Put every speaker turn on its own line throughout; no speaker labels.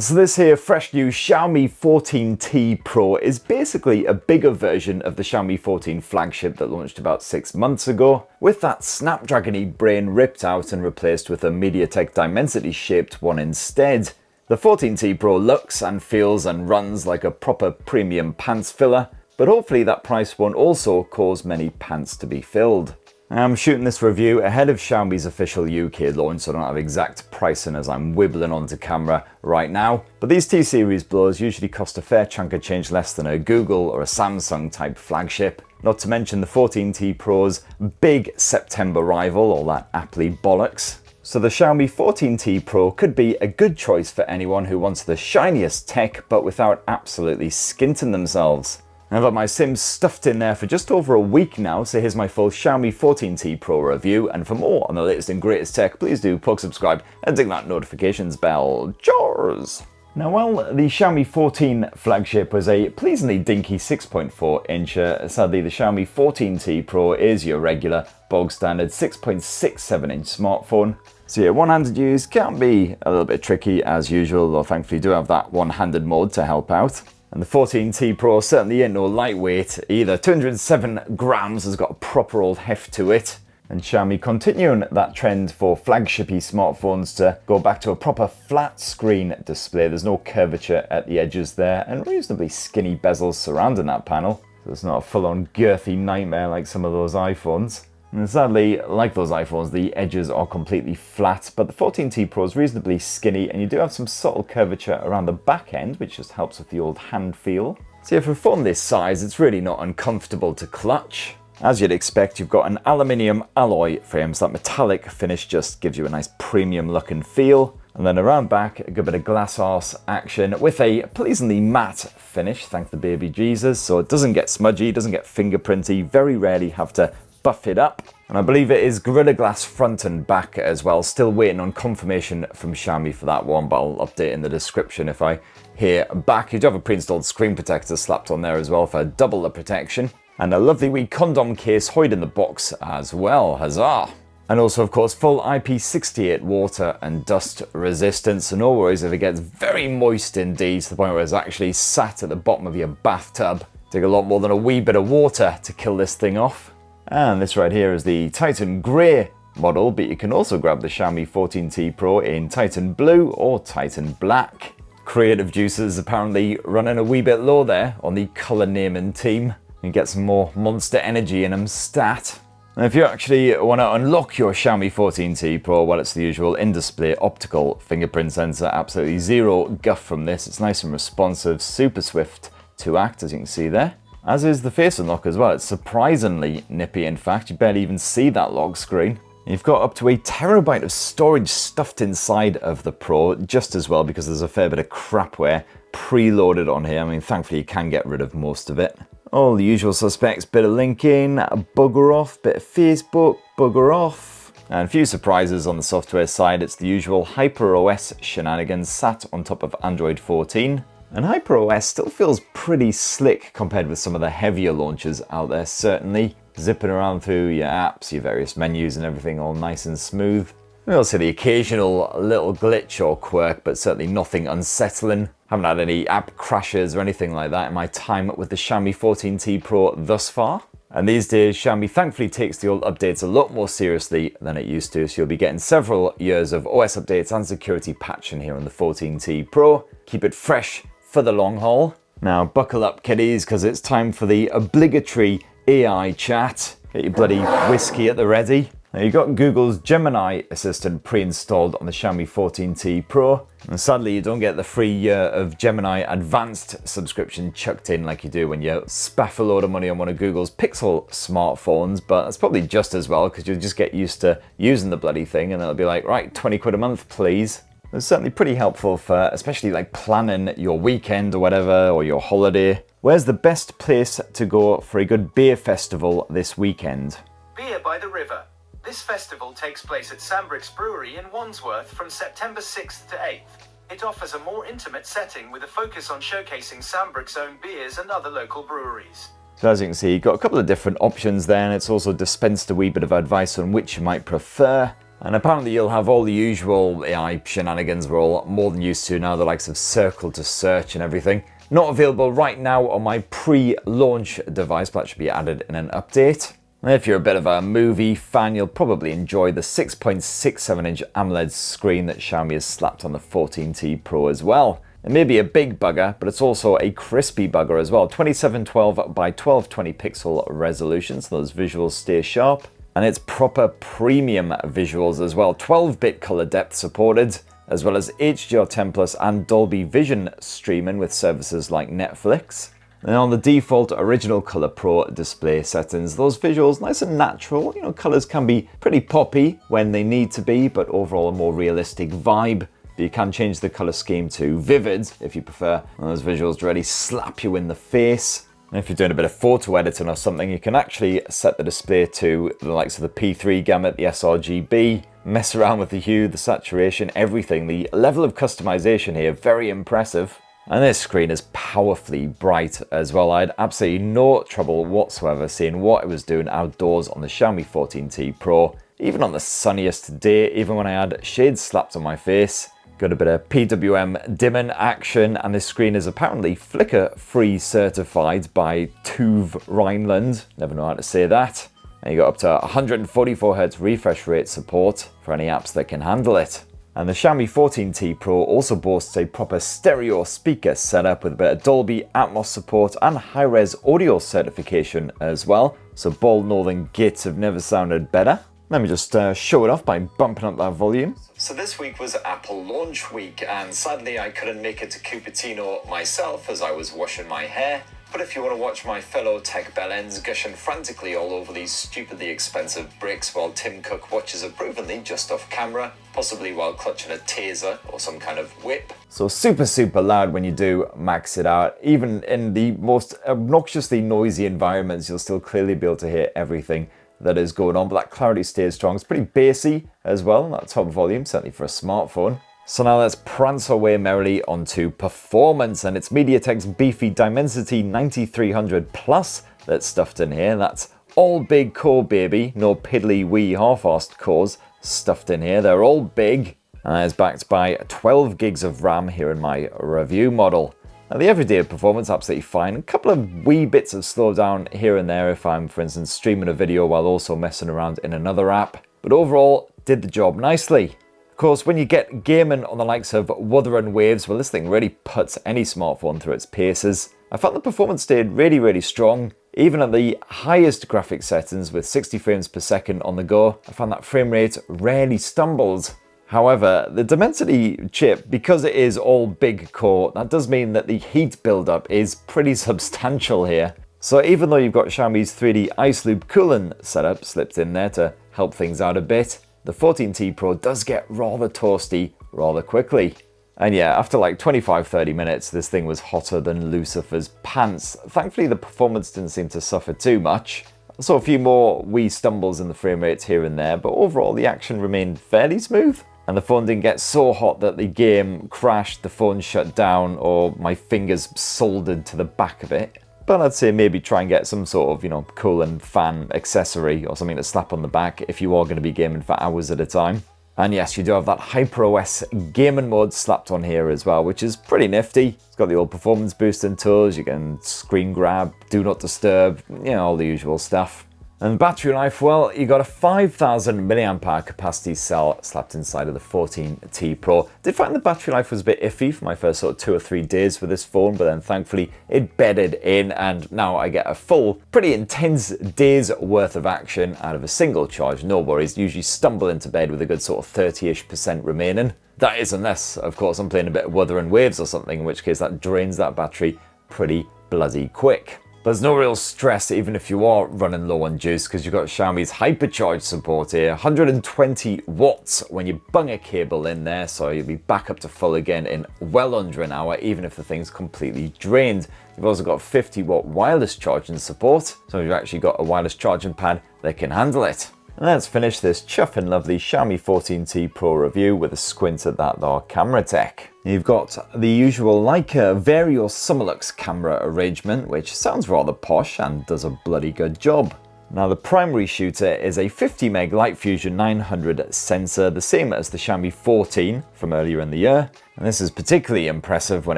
So this here fresh new Xiaomi 14T Pro is basically a bigger version of the Xiaomi 14 flagship that launched about 6 months ago, with that Snapdragon-y brain ripped out and replaced with a MediaTek Dimensity shaped one instead. The 14T Pro looks and feels and runs like a proper premium pants filler, but hopefully that price won't also cause many pants to be filled. I'm shooting this review ahead of Xiaomi's official UK launch, so I don't have exact pricing as I'm wibbling onto camera right now. But these T-series blowers usually cost a fair chunk of change less than a Google or a Samsung type flagship. Not to mention the 14T Pro's big September rival, all that aptly bollocks. So the Xiaomi 14T Pro could be a good choice for anyone who wants the shiniest tech but without absolutely skinting themselves. I've had my Sims stuffed in there for just over a week now, so here's my full Xiaomi 14T Pro review, and for more on the latest and greatest tech, please do subscribe and ding that notifications bell. Cheers! Now while the Xiaomi 14 flagship was a pleasingly dinky 6.4 incher, sadly the Xiaomi 14T Pro is your regular bog standard 6.67 inch smartphone. So yeah, one-handed use can be a little bit tricky as usual, though thankfully do have that one-handed mode to help out. And the 14T Pro certainly ain't no lightweight either. 207 grams, has got a proper old heft to it. And Xiaomi continuing that trend for flagshipy smartphones to go back to a proper flat screen display. There's no curvature at the edges there and reasonably skinny bezels surrounding that panel. So it's not a full-on girthy nightmare like some of those iPhones. And sadly, like those iPhones, the edges are completely flat, but the 14T Pro is reasonably skinny and you do have some subtle curvature around the back end, which just helps with the old hand feel. So yeah, for a phone this size, it's really not uncomfortable to clutch. As you'd expect, you've got an aluminium alloy frame, so that metallic finish just gives you a nice premium look and feel. And then around back, a good bit of glass arse action with a pleasingly matte finish, thank the baby Jesus, so it doesn't get smudgy, doesn't get fingerprinty, very rarely have to buff it up. And I believe it is Gorilla Glass front and back as well. Still waiting on confirmation from Xiaomi for that one, but I'll update in the description if I hear back. You do have a pre-installed screen protector slapped on there as well for double the protection. And a lovely wee condom case hoid in the box as well, huzzah! And also, of course, full IP68 water and dust resistance, so no worries if it gets very moist indeed, to the point where it's actually sat at the bottom of your bathtub. Take a lot more than a wee bit of water to kill this thing off. And this right here is the Titan Grey model, but you can also grab the Xiaomi 14T Pro in Titan Blue or Titan Black. Creative juices apparently running a wee bit low there on the colour naming team. And get some more Monster Energy in them stat. And if you actually want to unlock your Xiaomi 14T Pro, well, it's the usual in-display optical fingerprint sensor. Absolutely zero guff from this. It's nice and responsive, super swift to act, as you can see there. As is the face unlock as well. It's surprisingly nippy, in fact. You barely even see that lock screen. You've got up to a terabyte of storage stuffed inside of the Pro, just as well because there's a fair bit of crapware preloaded on here. I mean, thankfully you can get rid of most of it. All the usual suspects, bit of LinkedIn, bugger off, bit of Facebook, bugger off. And a few surprises on the software side. It's the usual HyperOS shenanigans sat on top of Android 14. And HyperOS still feels pretty slick compared with some of the heavier launches out there, certainly. Zipping around through your apps, your various menus and everything all nice and smooth. We also the occasional little glitch or quirk, but certainly nothing unsettling. Haven't had any app crashes or anything like that in my time with the Xiaomi 14T Pro thus far. And these days, Xiaomi thankfully takes the old updates a lot more seriously than it used to, so you'll be getting several years of OS updates and security patching here on the 14T Pro. Keep it fresh for the long haul. Now buckle up kiddies, because it's time for the obligatory AI chat. Get your bloody whiskey at the ready. Now you've got Google's Gemini Assistant pre-installed on the Xiaomi 14T Pro. And sadly you don't get the free year of Gemini Advanced subscription chucked in like you do when you spaff a load of money on one of Google's Pixel smartphones, but that's probably just as well because you'll just get used to using the bloody thing and it'll be like, right, 20 quid a month please. It's certainly pretty helpful for especially like planning your weekend or whatever, or your holiday. Where's the best place to go for a good beer festival this weekend?
Beer by the River. This festival takes place at Sambrick's Brewery in Wandsworth from September 6th to 8th. It offers a more intimate setting with a focus on showcasing Sambrick's own beers and other local breweries.
So as you can see, you've got a couple of different options there, and it's also dispensed a wee bit of advice on which you might prefer. And apparently you'll have all the usual AI shenanigans we're all more than used to now, the likes of circle to search and everything. Not available right now on my pre-launch device, but that should be added in an update. And if you're a bit of a movie fan, you'll probably enjoy the 6.67-inch AMOLED screen that Xiaomi has slapped on the 14T Pro as well. It may be a big bugger, but it's also a crispy bugger as well. 2712 by 1220 pixel resolution, so those visuals stay sharp. And it's proper premium visuals as well. 12-bit color depth supported, as well as HDR10 Plus and Dolby Vision streaming with services like Netflix. And on the default original Color Pro display settings, those visuals nice and natural. You know, colors can be pretty poppy when they need to be, but overall a more realistic vibe. But you can change the color scheme to vivid if you prefer. And those visuals really slap you in the face. And if you're doing a bit of photo editing or something, you can actually set the display to the likes of the P3 gamut, the sRGB, mess around with the hue, the saturation, everything. The level of customization here, very impressive. And this screen is powerfully bright as well. I had absolutely no trouble whatsoever seeing what it was doing outdoors on the Xiaomi 14T Pro. Even on the sunniest day, even when I had shades slapped on my face. Got a bit of PWM dimming action, and this screen is apparently flicker-free certified by TÜV Rheinland. Never know how to say that. And you got up to 144Hz refresh rate support for any apps that can handle it. And the Xiaomi 14T Pro also boasts a proper stereo speaker setup with a bit of Dolby Atmos support and high-res audio certification as well. So Bald Northern Gates have never sounded better. Let me just show it off by bumping up that volume. So this week was Apple launch week, and sadly I couldn't make it to Cupertino myself as I was washing my hair. But if you want to watch my fellow tech bellends gushing frantically all over these stupidly expensive bricks while Tim Cook watches approvingly just off camera, possibly while clutching a taser or some kind of whip. So super loud when you do max it out. Even in the most obnoxiously noisy environments, you'll still clearly be able to hear everything that is going on, but that clarity stays strong. It's pretty bassy as well, that top volume, certainly for a smartphone. So now let's prance our way merrily onto performance, and it's MediaTek's beefy Dimensity 9300 Plus that's stuffed in here. That's all big core, baby, no piddly wee half-arsed cores stuffed in here. They're all big, and it's backed by 12 gigs of RAM here in my review model. Now the everyday performance, absolutely fine. A couple of wee bits of slowdown here and there if I'm, for instance, streaming a video while also messing around in another app. But overall, did the job nicely. Of course, when you get gaming on the likes of Wuthering Waves, well, this thing really puts any smartphone through its paces. I found the performance stayed really strong. Even at the highest graphics settings with 60 frames per second on the go, I found that frame rate rarely stumbled. However, the Dimensity chip, because it is all big core, that does mean that the heat buildup is pretty substantial here. So even though you've got Xiaomi's 3D ice loop cooling setup slipped in there to help things out a bit, the 14T Pro does get rather toasty rather quickly. And yeah, after like 25-30 minutes, this thing was hotter than Lucifer's pants. Thankfully, the performance didn't seem to suffer too much. I saw a few more wee stumbles in the frame rates here and there, but overall the action remained fairly smooth. And the phone didn't get so hot that the game crashed, the phone shut down, or my fingers soldered to the back of it. But I'd say maybe try and get some sort of, you know, cooling fan accessory or something to slap on the back if you are going to be gaming for hours at a time. And yes, you do have that HyperOS gaming mode slapped on here as well, which is pretty nifty. It's got the old performance boosting tools, you can screen grab, do not disturb, you know, all the usual stuff. And battery life, well, you got a 5,000 mAh capacity cell slapped inside of the 14T Pro. Did find the battery life was a bit iffy for my first sort of 2 or 3 days with this phone, but then thankfully it bedded in, and now I get a full, pretty intense day's worth of action out of a single charge. No worries, usually stumble into bed with a good sort of 30-ish% remaining. That is unless, of course, I'm playing a bit of Wuthering Waves or something, in which case that drains that battery pretty bloody quick. There's no real stress even if you are running low on juice, because you've got Xiaomi's hypercharge support here, 120 watts when you bung a cable in there, so you'll be back up to full again in well under an hour, even if the thing's completely drained. You've also got 50 watt wireless charging support, so you've actually got a wireless charging pad that can handle it. And let's finish this chuffing lovely Xiaomi 14T Pro review with a squint at that there camera tech. You've got the usual Leica Vario Summilux camera arrangement, which sounds rather posh and does a bloody good job. Now the primary shooter is a 50 meg Light Fusion 900 sensor, the same as the Xiaomi 14 from earlier in the year. And this is particularly impressive when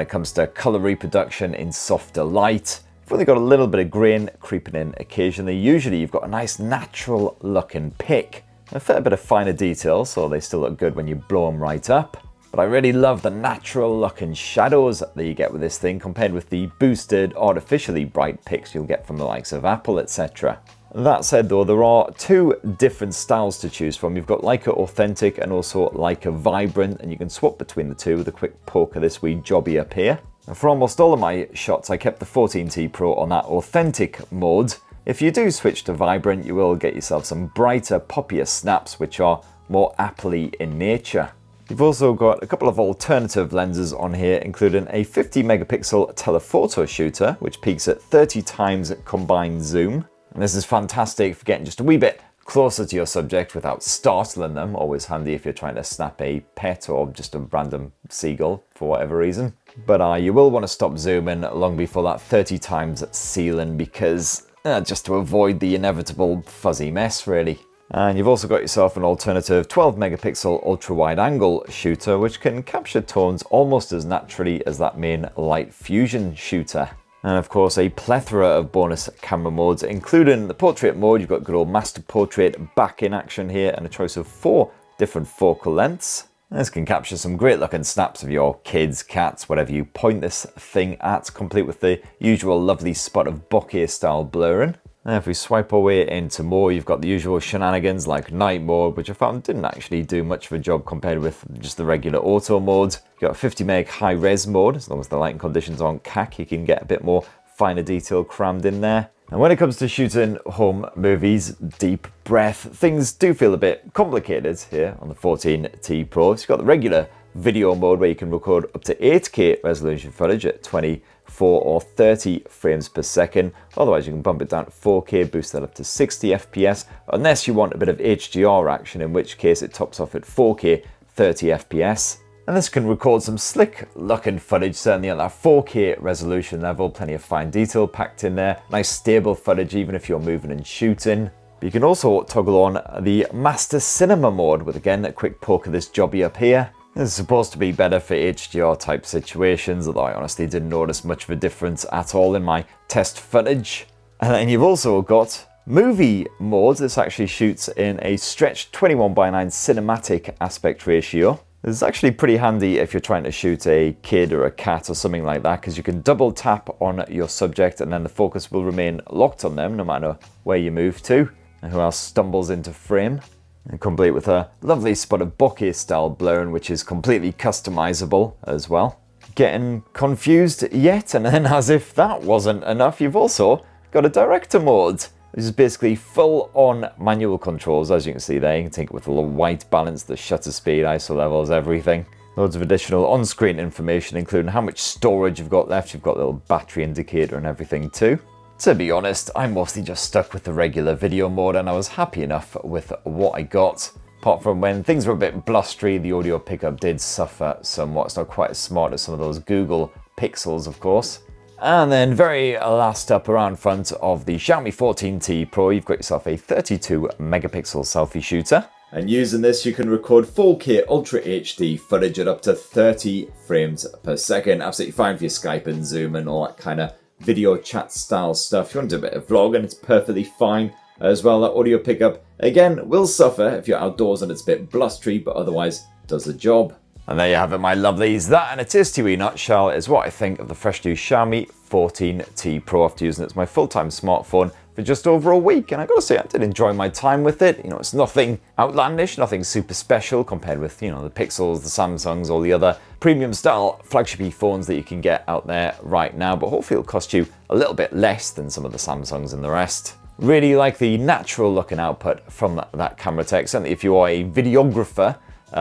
it comes to color reproduction in softer light. You've only got a little bit of grain creeping in occasionally. Usually you've got a nice natural looking pick. A fair bit of finer detail, so they still look good when you blow them right up. But I really love the natural looking shadows that you get with this thing compared with the boosted, artificially bright picks you'll get from the likes of Apple, etc. That said though, there are two different styles to choose from. You've got Leica Authentic and also Leica Vibrant, and you can swap between the two with a quick poke of this wee jobby up here. And for almost all of my shots, I kept the 14T Pro on that Authentic mode. If you do switch to Vibrant, you will get yourself some brighter, poppier snaps, which are more Apple-y in nature. You've also got a couple of alternative lenses on here, including a 50 megapixel telephoto shooter, which peaks at 30 times combined zoom. And this is fantastic for getting just a wee bit closer to your subject without startling them. Always handy if you're trying to snap a pet or just a random seagull for whatever reason. But you will want to stop zooming long before that 30 times ceiling because just to avoid the inevitable fuzzy mess really. And you've also got yourself an alternative 12 megapixel ultra wide angle shooter, which can capture tones almost as naturally as that main Light Fusion shooter. And of course a plethora of bonus camera modes, including the portrait mode. You've got good old master portrait back in action here and a choice of 4 different focal lengths. This can capture some great looking snaps of your kids, cats, whatever you point this thing at, complete with the usual lovely spot of bokeh style blurring. And if we swipe our way into more, you've got the usual shenanigans like night mode, which I found didn't actually do much of a job compared with just the regular auto mode. You've got a 50 meg high res mode, as long as the lighting conditions aren't cack, you can get a bit more finer detail crammed in there. And when it comes to shooting home movies, deep breath, things do feel a bit complicated here on the 14T Pro. So you've got the regular video mode where you can record up to 8K resolution footage at 24 or 30 frames per second. Otherwise you can bump it down to 4K, boost that up to 60 FPS, unless you want a bit of HDR action, in which case it tops off at 4K 30 FPS. And this can record some slick looking footage, certainly at that 4K resolution level, plenty of fine detail packed in there, nice stable footage even if you're moving and shooting. But you can also toggle on the Master Cinema mode with, again, a quick poke of this jobby up here. This is supposed to be better for HDR type situations, although I honestly didn't notice much of a difference at all in my test footage. And then you've also got movie mode. This actually shoots in a stretched 21:9 cinematic aspect ratio. This is actually pretty handy if you're trying to shoot a kid or a cat or something like that, because you can double tap on your subject and then the focus will remain locked on them no matter where you move to and who else stumbles into frame. And complete with a lovely spot of bokeh style blurring, which is completely customizable as well. Getting confused yet? And then, as if that wasn't enough, you've also got a director mode, which is basically full on manual controls. As you can see there, you can take it with a little white balance, the shutter speed, ISO levels, everything. Loads of additional on-screen information, including how much storage you've got left. You've got a little battery indicator and everything too. To be honest, I mostly just stuck with the regular video mode and I was happy enough with what I got. Apart from when things were a bit blustery, the audio pickup did suffer somewhat. It's not quite as smart as some of those Google Pixels, of course. And then very last up around front of the Xiaomi 14T Pro, you've got yourself a 32 megapixel selfie shooter. And using this, you can record 4K Ultra HD footage at up to 30 frames per second. Absolutely fine for your Skype and Zoom and all that kind of video chat style stuff. If you want to do a bit of vlogging, it's perfectly fine as well. That audio pickup, again, will suffer if you're outdoors and it's a bit blustery, but otherwise does the job. And there you have it, my lovelies. That, in a tasty nutshell, is what I think of the fresh new Xiaomi 14T Pro after using it as my full-time smartphone for just over a week. And I gotta say, I did enjoy my time with it. You know, it's nothing outlandish, nothing super special compared with, you know, the Pixels, the Samsungs, all the other premium style flagship phones that you can get out there right now. But hopefully it'll cost you a little bit less than some of the Samsungs and the rest. Really like the natural looking output from that camera tech. Certainly if you are a videographer,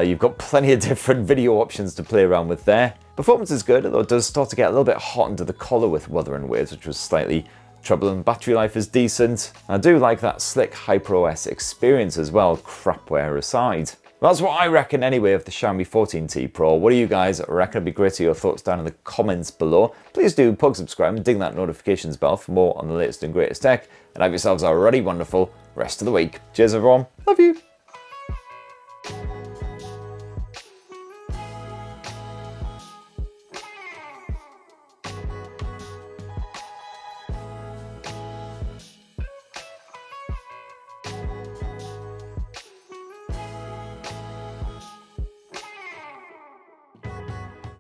you've got plenty of different video options to play around with there. Performance is good, although it does start to get a little bit hot under the collar with Wuthering Waves, which was slightly troubling. Battery life is decent. I do like that slick HyperOS experience as well, crapware aside. That's what I reckon anyway of the Xiaomi 14T Pro. What do you guys reckon? It'd be great to hear your thoughts down in the comments below. Please do subscribe and ding that notifications bell for more on the latest and greatest tech. And have yourselves a really wonderful rest of the week. Cheers everyone. Love you.